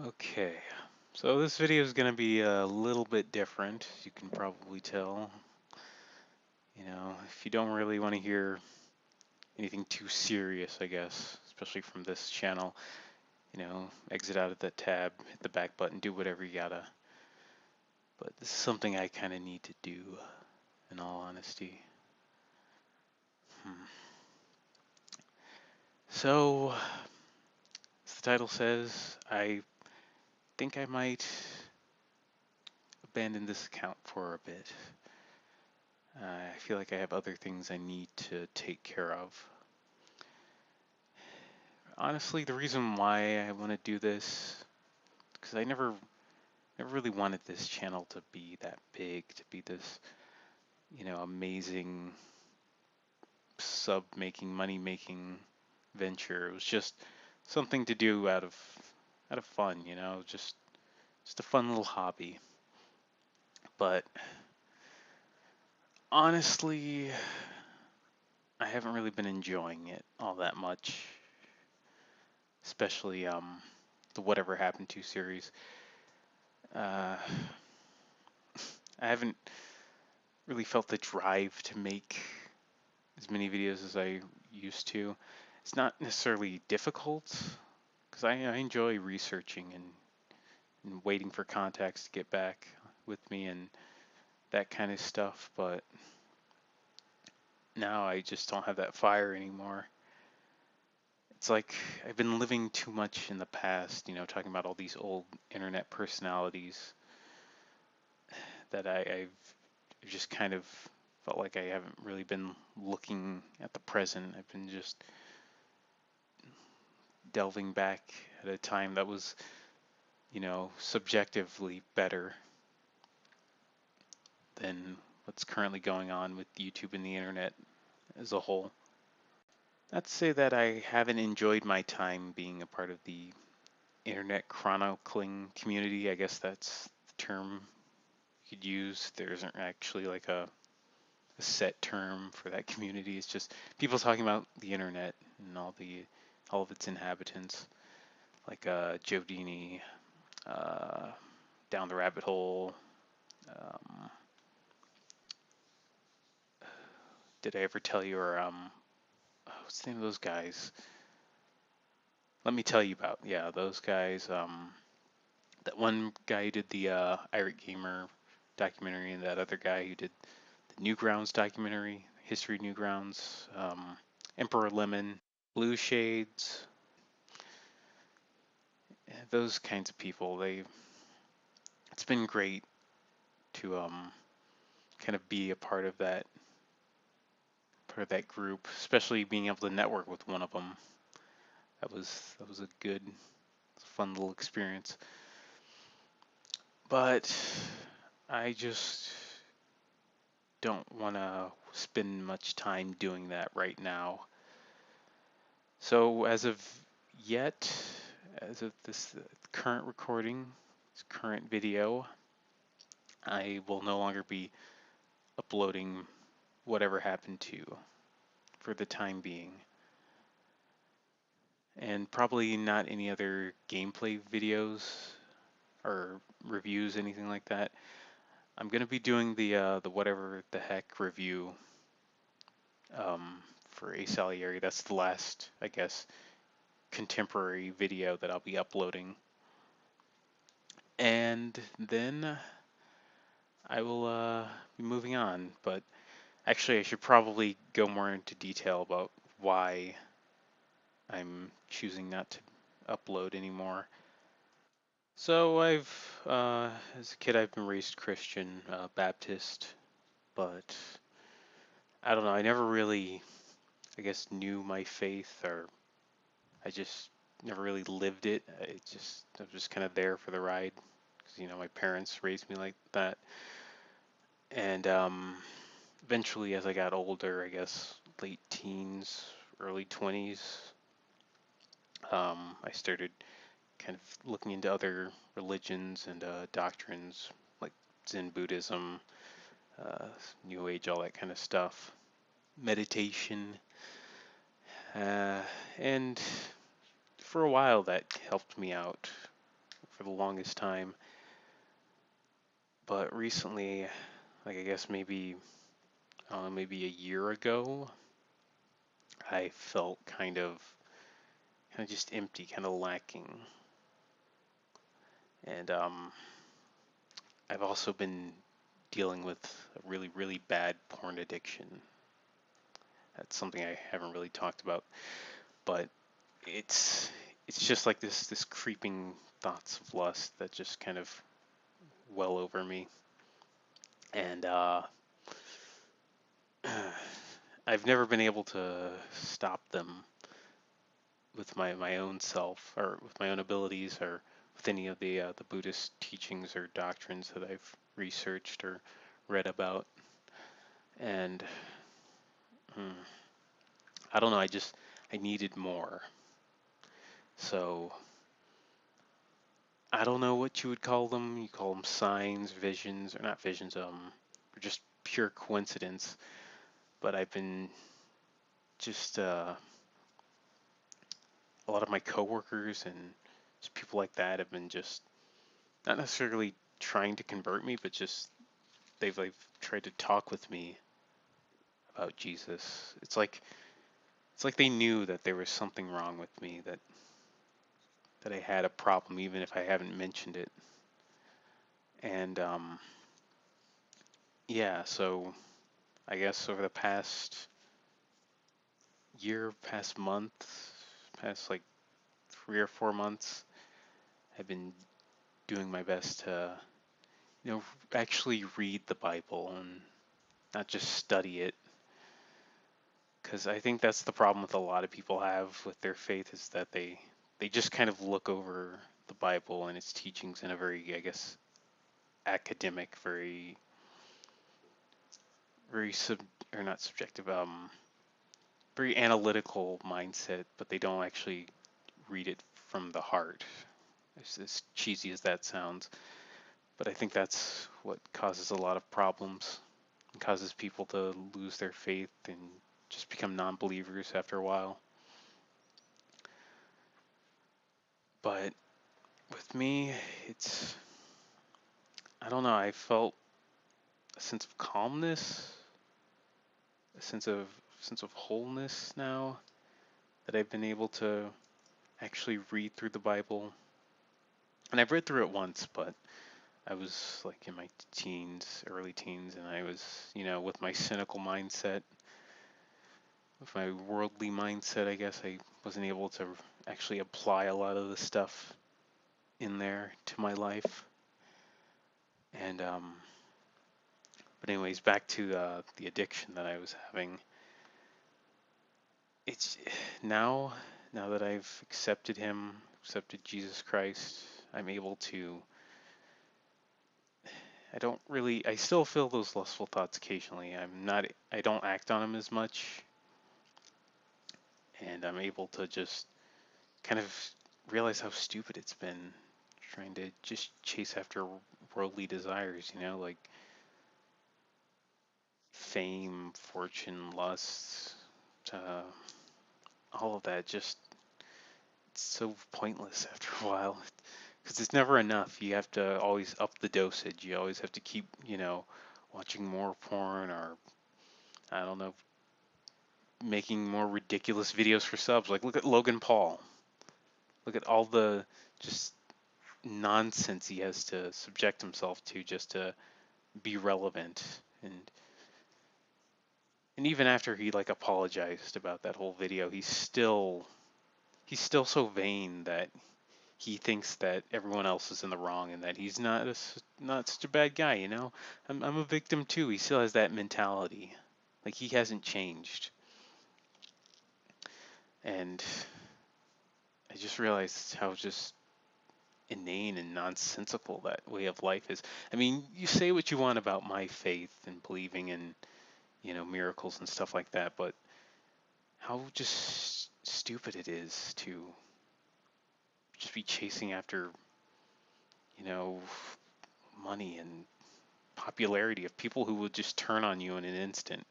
Okay, so this video is going to be a little bit different, as you can probably tell. If you don't really want to hear anything too serious, I guess, especially from this channel, exit out of that tab, hit the back button, do whatever you gotta. But this is something I kind of need to do, in all honesty. Hmm. So, as the title says, I think I might abandon this account for a bit. I feel like I have other things I need to take care of. Honestly, the reason why I want to do this, because I never really wanted this channel to be that big, to be this, amazing sub-making, money-making venture. It was just something to do out of fun, just a fun little hobby. But honestly, I haven't really been enjoying it all that much, especially the Whatever Happened to series. Uh, I haven't really felt the drive to make as many videos as I used to. It's not necessarily difficult because I enjoy researching and waiting for contacts to get back with me and that kind of stuff, but now I just don't have that fire anymore. It's like I've been living too much in the past, talking about all these old internet personalities that I've just kind of felt like I haven't really been looking at the present. I've been just delving back at a time that was, subjectively better than what's currently going on with YouTube and the internet as a whole. Not to say that I haven't enjoyed my time being a part of the internet chronicling community. I guess that's the term you could use. There isn't actually like a set term for that community. It's just people talking about the internet and all of its inhabitants, like Joe Dini, uh, Down the Rabbit Hole. Um, did I ever tell you, or what's the name of those guys? Let me tell you about, yeah, those guys. That one guy who did the Irate Gamer documentary, and that other guy who did the Newgrounds documentary, History Newgrounds, Emperor Lemon, Blue Shades, those kinds of people. It's been great to kind of be a part of that group, especially being able to network with one of them. That was a good, fun little experience. But I just don't want to spend much time doing that right now. So yet, as of this current recording, this current video, I will no longer be uploading Whatever Happened to for the time being. And probably not any other gameplay videos or reviews, anything like that. I'm gonna be doing the whatever the heck review for A Salieri. That's the last, I guess, contemporary video that I'll be uploading. And then I will be moving on. But actually, I should probably go more into detail about why I'm choosing not to upload anymore. So as a kid, I've been raised Christian, Baptist, but I don't know. I never really, I guess, knew my faith, or I just never really lived it. I was just kind of there for the ride because my parents raised me like that. And eventually, as I got older, I guess late teens, early 20s, I started kind of looking into other religions and doctrines like Zen Buddhism, uh, New Age, all that kind of stuff, meditation, uh, and for a while that helped me out for the longest time. But recently, like I guess maybe maybe a year ago, I felt kind of just empty, kind of lacking. And I've also been dealing with a really, really bad porn addiction. That's something I haven't really talked about, but it's it's just like this creeping thoughts of lust that just kind of well over me, and I've never been able to stop them with my own self or with my own abilities or with any of the Buddhist teachings or doctrines that I've researched or read about. And hmm, I don't know. I needed more. So I don't know what you would call them. You call them signs, visions, or not visions. Or just pure coincidence. But I've been just a lot of my coworkers and just people like that have been just not necessarily trying to convert me, but just they've tried to talk with me about Jesus. It's like they knew that there was something wrong with me, that I had a problem even if I haven't mentioned it. And yeah, so I guess over the past year, past month, past like 3 or 4 months, I've been doing my best to, you know, actually read the Bible and not just study it. Because I think that's the problem with a lot of people have with their faith is that they just kind of look over the Bible and its teachings in a very, I guess, academic, very or not subjective, very analytical mindset, but they don't actually read it from the heart. As cheesy as that sounds, but I think that's what causes a lot of problems and causes people to lose their faith and just become non-believers after a while. But with me, it's I don't know. I felt a sense of calmness, a sense of wholeness now that I've been able to actually read through the Bible. And I've read through it once, but I was like in my teens, early teens, and I was, with my cynical mindset, with my worldly mindset, I guess I wasn't able to actually apply a lot of the stuff in there to my life. And but anyways, back to the addiction that I was having. It's now that I've accepted him, accepted Jesus Christ, I'm able to I still feel those lustful thoughts occasionally. I don't act on them as much, and I'm able to just kind of realize how stupid it's been trying to just chase after worldly desires, like fame, fortune, lust, uh, all of that. Just it's so pointless after a while because it's never enough. You have to always up the dosage. You always have to keep, watching more porn or I don't know, making more ridiculous videos for subs. Like look at Logan Paul. Look at all the just nonsense he has to subject himself to just to be relevant. And even after he like apologized about that whole video, he's still so vain that he thinks that everyone else is in the wrong and that he's not such a bad guy, I'm a victim too. He still has that mentality. Like he hasn't changed. And I just realized how just inane and nonsensical that way of life is. I mean, you say what you want about my faith and believing in, miracles and stuff like that, but how just stupid it is to just be chasing after, you know, money and popularity of people who will just turn on you in an instant.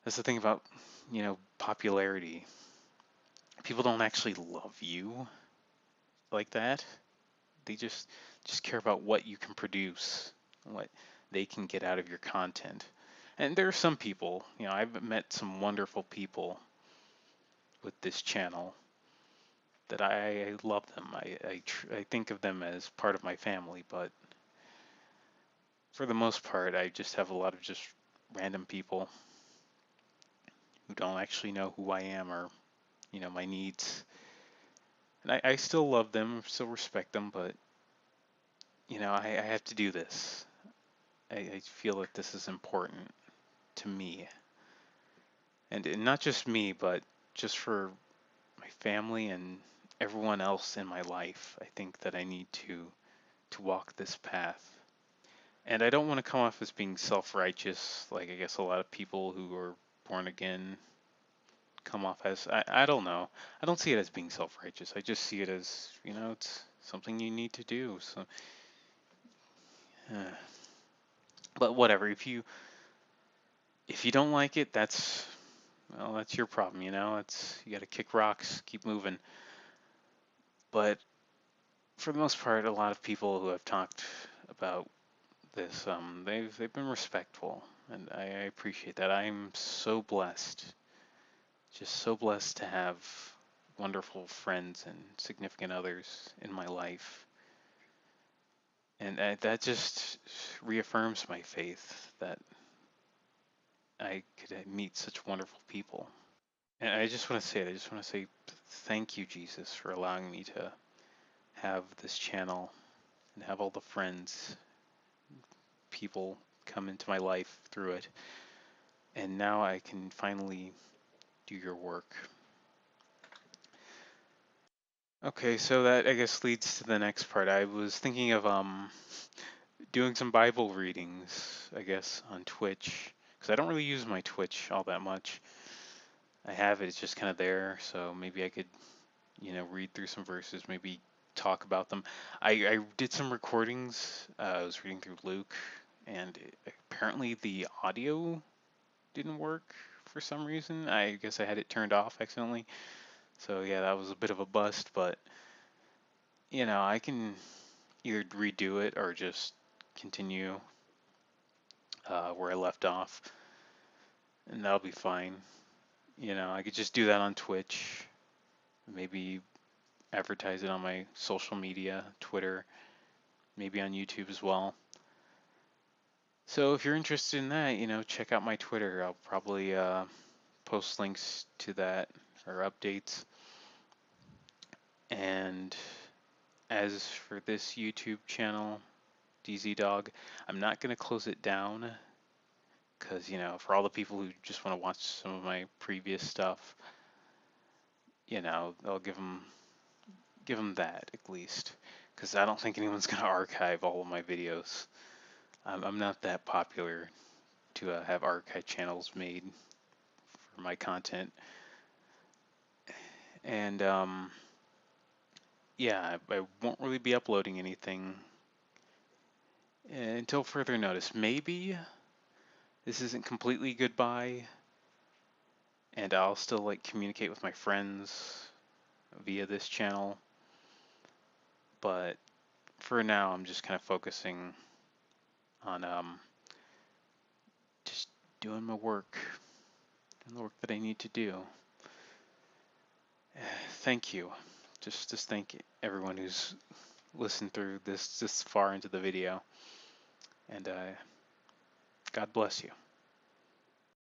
That's the thing about, popularity. People don't actually love you. like that. They just care about what you can produce, what they can get out of your content. And there are some people, I've met some wonderful people with this channel that I love them. I think of them as part of my family, but for the most part, I just have a lot of just random people who don't actually know who I am or, my needs. And I still love them, still respect them, but, I have to do this. I feel that this is important to me. And not just me, but just for my family and everyone else in my life. I think that I need to walk this path. And I don't want to come off as being self-righteous, like I guess a lot of people who are born again come off as. I don't know. I don't see it as being self-righteous. I just see it as, it's something you need to do. So, uh, but whatever. If you don't like it, that's your problem. It's you got to kick rocks, keep moving. But for the most part, a lot of people who have talked about this, they've been respectful, and I appreciate that. I'm so blessed, just so blessed to have wonderful friends and significant others in my life, and that just reaffirms my faith that I could meet such wonderful people. And I just want to say thank you, Jesus, for allowing me to have this channel and have all the friends, people come into my life through it. And now I can finally do your work. Okay, so that I guess leads to the next part. I was thinking of doing some Bible readings, I guess, on Twitch, because I don't really use my Twitch all that much. I have it, it's just kind of there, so maybe I could, read through some verses, maybe talk about them. I did some recordings. I was reading through Luke, and apparently the audio didn't work for some reason. I guess I had it turned off accidentally. So yeah, that was a bit of a bust, but I can either redo it or just continue where I left off, and that'll be fine. I could just do that on Twitch, maybe advertise it on my social media, Twitter, maybe on YouTube as well. So if you're interested in that, check out my Twitter. I'll probably post links to that or updates. And as for this YouTube channel, DZ Dog, I'm not going to close it down because, for all the people who just want to watch some of my previous stuff, I'll give them that at least, because I don't think anyone's going to archive all of my videos. I'm not that popular to have archive channels made for my content. And yeah, I won't really be uploading anything until further notice. Maybe this isn't completely goodbye, and I'll still communicate with my friends via this channel. But for now, I'm just kind of focusing on just doing my work, doing the work that I need to do. Thank you. Just thank everyone who's listened through this far into the video, and God bless you.